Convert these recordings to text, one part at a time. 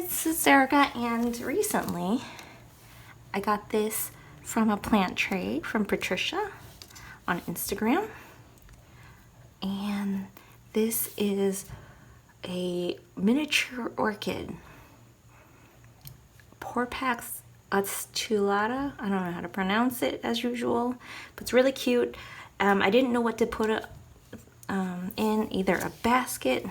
this is Erica, and recently I got this from a plant trade from Patricia on Instagram, and this is a miniature orchid, Porpax Ustulata. I don't know how to pronounce it as usual, but it's really cute. I didn't know what to put it in either a basket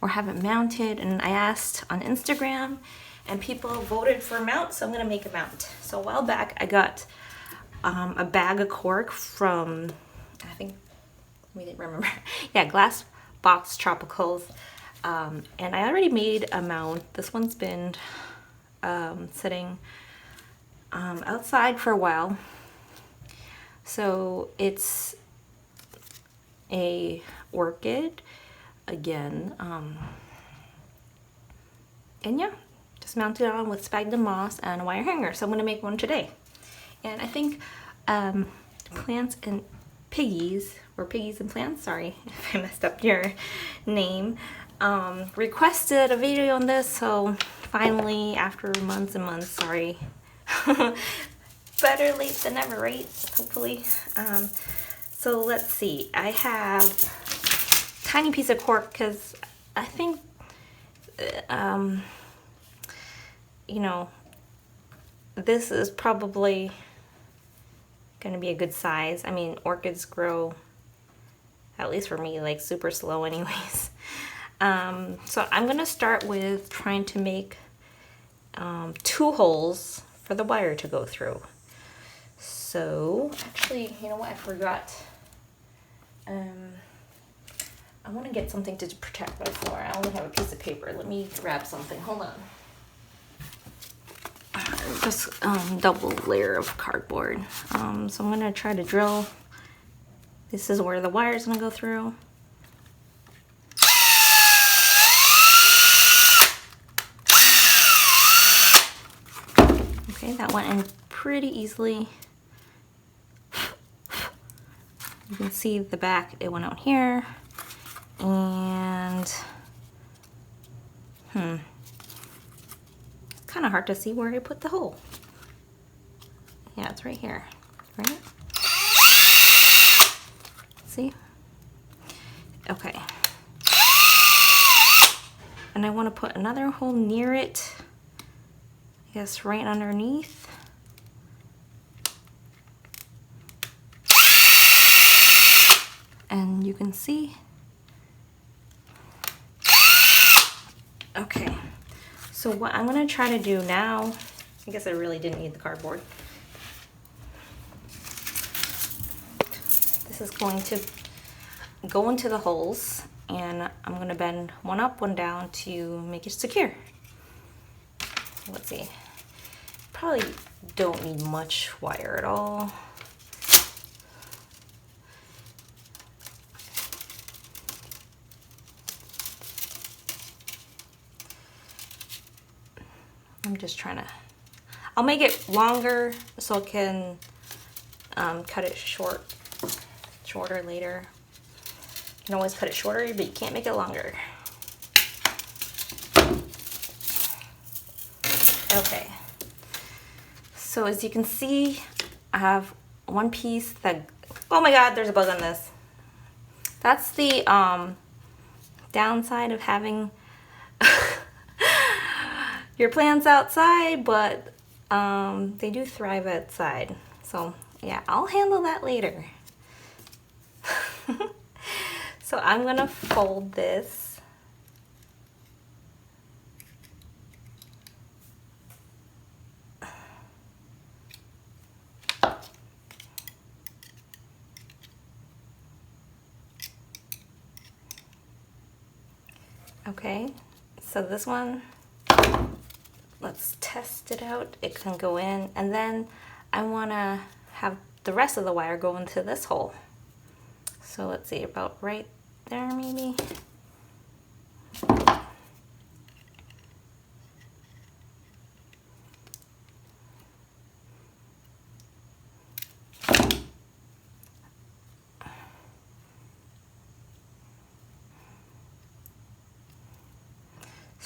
or have it mounted, and I asked on Instagram and people voted for a mount, so I'm gonna make a mount. So a while back I got a bag of cork from, I think, we didn't remember, yeah, Glass Box Tropicals, and I already made a mount. This one's been sitting outside for a while. So it's a orchid again, and yeah, just mounted on with sphagnum moss and a wire hanger. So I'm gonna make one today. And I think Plants and Piggies, or Piggies and Plants, sorry if I messed up your name, requested a video on this, so finally, after months and months, sorry, better late than never, right? Hopefully. So let's see, I have a tiny piece of cork because I think you know, this is probably gonna be a good size. I mean, orchids grow, at least for me, like super slow anyways. So I'm gonna start with trying to make 2 holes for the wire to go through. So actually, you know what, I forgot. I want to get something to protect my floor. I only have a piece of paper. Let me grab something. Hold on. Just double layer of cardboard. So I'm gonna try to drill. This is where the wire is gonna go through. Okay, that went in pretty easily. You can see the back, it went out here. And kind of hard to see where I put the hole. Yeah, it's right here, right? See? Okay. And I want to put another hole near it, I guess right underneath. And you can see. Okay. So what I'm gonna try to do now, I guess I really didn't need the cardboard. This is going to go into the holes, and I'm gonna bend one up, one down to make it secure. Let's see. Probably don't need much wire at all. I'm just trying to, I'll make it longer so I can cut it shorter later. You can always cut it shorter, but you can't make it longer. Okay. So as you can see, I have one piece that, oh my God, there's a bug on this. That's the downside of having your plants outside, but they do thrive outside. So yeah, I'll handle that later. So I'm gonna fold this. Okay, so this one, let's test it out. It can go in, and then I want to have the rest of the wire go into this hole. So let's see, about right there maybe.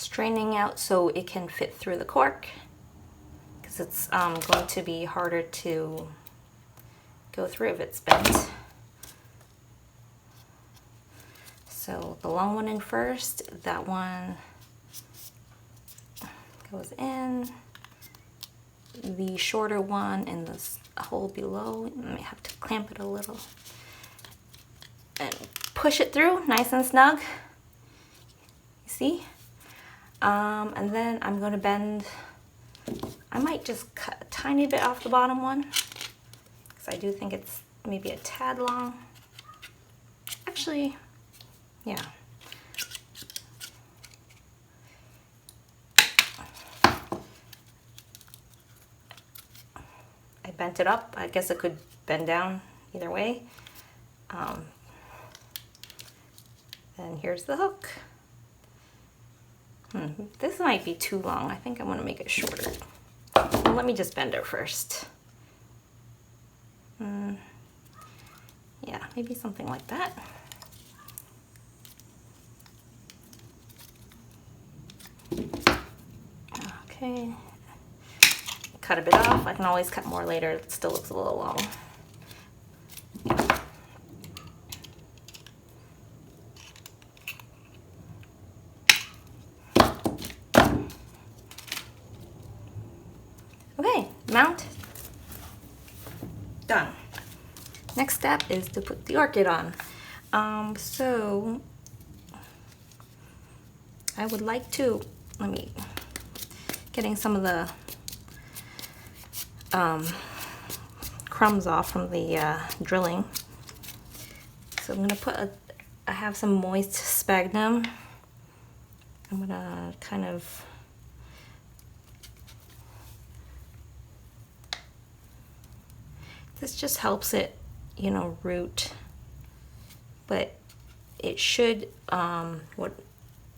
straining out so it can fit through the cork, because it's going to be harder to go through if it's bent. So the long one in first, that one goes in. The shorter one in this hole below, you may have to clamp it a little and push it through nice and snug. You see? And then I'm going to bend. I might just cut a tiny bit off the bottom one, because I do think it's maybe a tad long. Actually, yeah. I bent it up. I guess it could bend down either way. And here's the hook. This might be too long. I think I'm going to make it shorter. Well, let me just bend it first. Yeah, maybe something like that. Okay. Cut a bit off. I can always cut more later. It still looks a little long. Okay, mount. Done. Next step is to put the orchid on. So I would like to, getting some of the crumbs off from the drilling. So I'm gonna put I have some moist sphagnum. I'm gonna kind of this just helps it, you know, root, but it should, what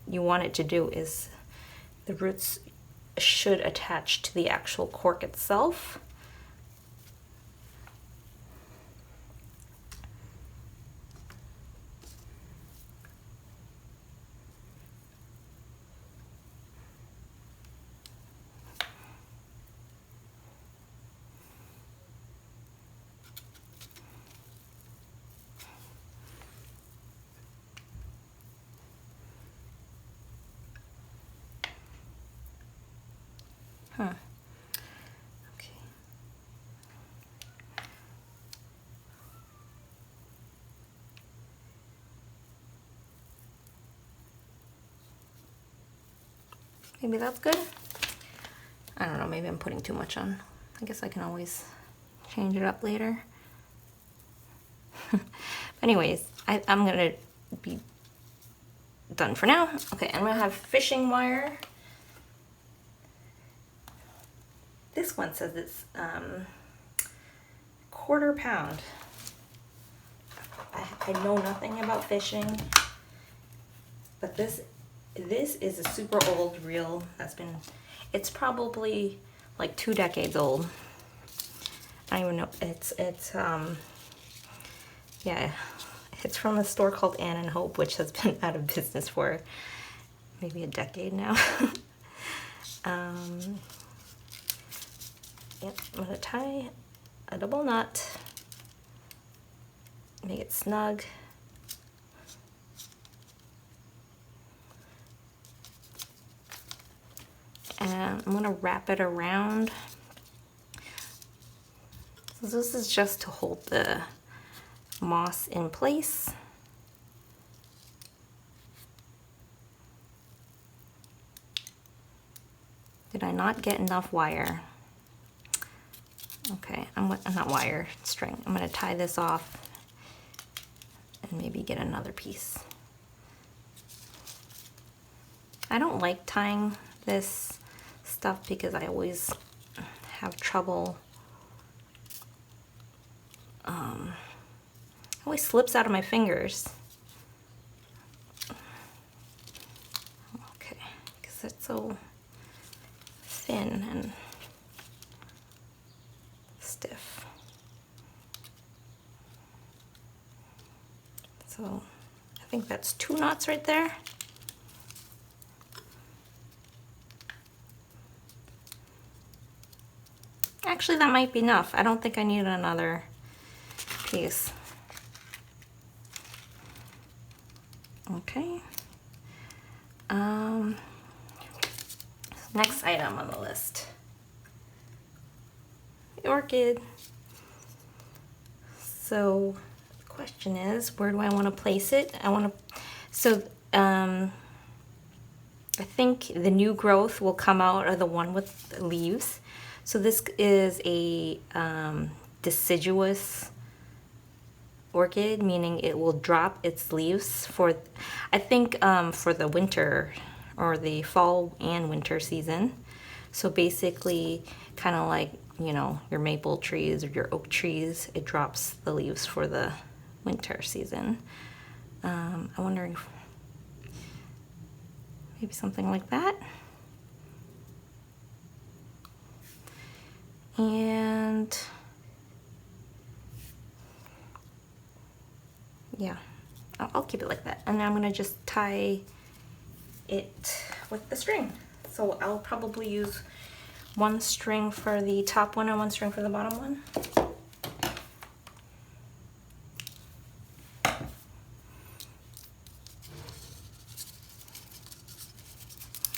you want it to do is the roots should attach to the actual cork itself. Okay. Maybe that's good. I don't know, maybe I'm putting too much on. I guess I can always change it up later. Anyways, I'm gonna be done for now. Okay, I'm gonna have fishing wire. This one says it's 1/4 pound. I know nothing about fishing, but this is a super old reel that's been, it's probably like 2 decades old. I don't even know, yeah, it's from a store called Ann and Hope, which has been out of business for maybe a decade now. Yep, I'm gonna tie a double knot, make it snug. And I'm gonna wrap it around. So this is just to hold the moss in place. Did I not get enough wire? Okay, not wire, string. I'm gonna tie this off and maybe get another piece. I don't like tying this stuff because I always have trouble. It always slips out of my fingers. Okay, because it's so thin and stiff. So I think that's 2 knots right there. Actually, that might be enough. I don't think I need another piece. Okay. Next item on the list. The orchid. So the question is, where do I want to place it? I think the new growth will come out of the one with leaves. So this is a deciduous orchid, meaning it will drop its leaves for, I think, for the winter or the fall and winter season. So basically, kind of like, you know, your maple trees or your oak trees, it drops the leaves for the winter season. I'm wondering if maybe something like that. And yeah, I'll keep it like that. And then I'm gonna just tie it with the string. So I'll probably use one string for the top one and one string for the bottom one.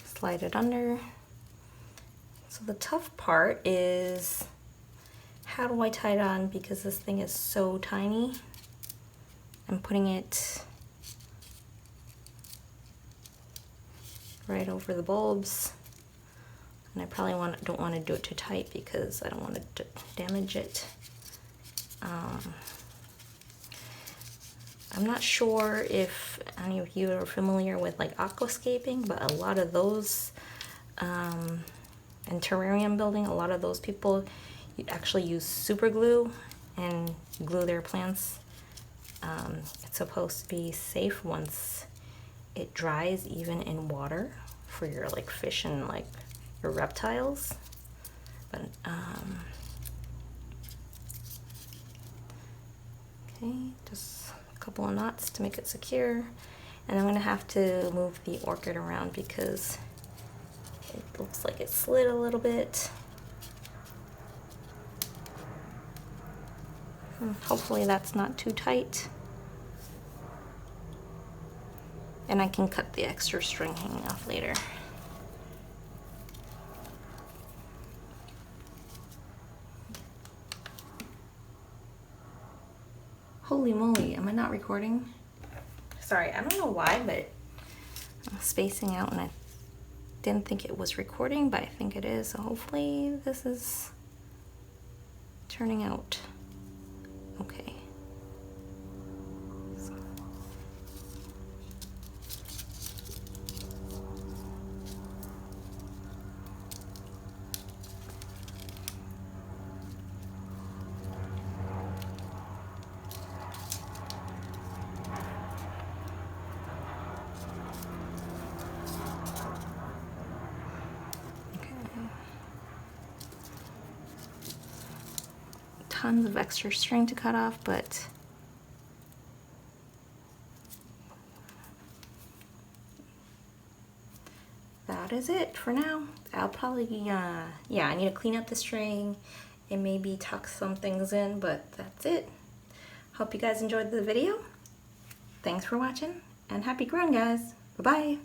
Slide it under. So the tough part is, how do I tie it on, because this thing is so tiny. I'm putting it right over the bulbs, and I probably don't want to do it too tight because I don't want to damage it. I'm not sure if any of you are familiar with like aquascaping, but a lot of those and terrarium building, a lot of those people actually use super glue and glue their plants. It's supposed to be safe once it dries, even in water, for your like fish and like your reptiles. But okay, just a couple of knots to make it secure. And I'm gonna have to move the orchid around because it looks like it slid a little bit. Hopefully that's not too tight. And I can cut the extra string hanging off later. Holy moly, am I not recording? Sorry, I don't know why, but I'm spacing out and I didn't think it was recording, but I think it is. So hopefully this is turning out okay. Tons of extra string to cut off, but that is it for now. I'll probably, yeah, I need to clean up the string and maybe tuck some things in, but that's it. Hope you guys enjoyed the video. Thanks for watching and happy growing, guys. Bye-bye.